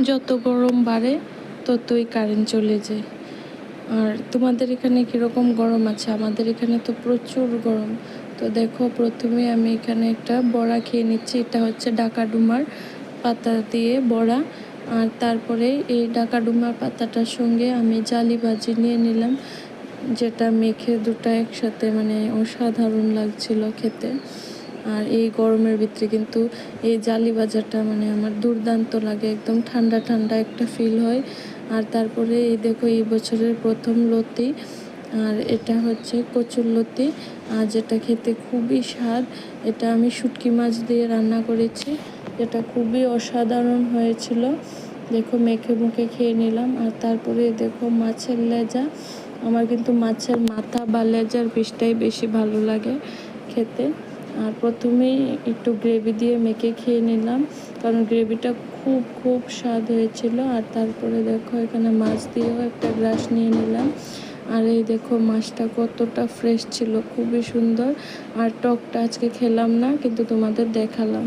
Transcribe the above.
যত গরম বাড়ে ততই কারেন্ট চলে যায়। আর তোমাদের এখানে কীরকম গরম আছে? আমাদের এখানে তো প্রচুর গরম। তো দেখো, প্রথমে আমি এখানে একটা বড়া খেয়ে নিচ্ছি। এটা হচ্ছে ডাকাডুমার পাতা দিয়ে বড়া। আর তারপরে এই ডাকাডুমার পাতাটার সঙ্গে আমি জালি ভাজি নিয়ে নিলাম, যেটা মেখে দুটা একসাথে মানে অসাধারণ লাগছিল খেতে। আর এই গরমের ভিতরে কিন্তু এই জালি ভাজাটা মানে আমার দুর্দান্ত লাগে, একদম ঠান্ডা ঠান্ডা একটা ফিল হয়। আর তারপরে এই দেখো, এই বছরের প্রথম লতি, আর এটা হচ্ছে কচুর লতি, আর যেটা খেতে খুবই স্বাদ। এটা আমি শুটকি মাছ দিয়ে রান্না করেছি, যেটা খুবই অসাধারণ হয়েছিল। দেখো, মেখে মুখে খেয়ে নিলাম। আর তারপরে দেখো মাছের লেজা। আমার কিন্তু মাছের মাথা বা লেজার পিসটাই বেশি ভালো লাগে খেতে। আর প্রথমেই একটু গ্রেভি দিয়ে মেখে খেয়ে নিলাম, কারণ গ্রেভিটা খুব খুব স্বাদ হয়েছিল। আর তারপরে দেখো, এখানে মাছ দিয়েও একটা গ্রাস নিয়ে নিলাম। আর এই দেখো, মাছটা কতটা ফ্রেশ ছিল, খুবই সুন্দর। আর টকটা আজকে খেলাম না, কিন্তু তোমাদের দেখালাম।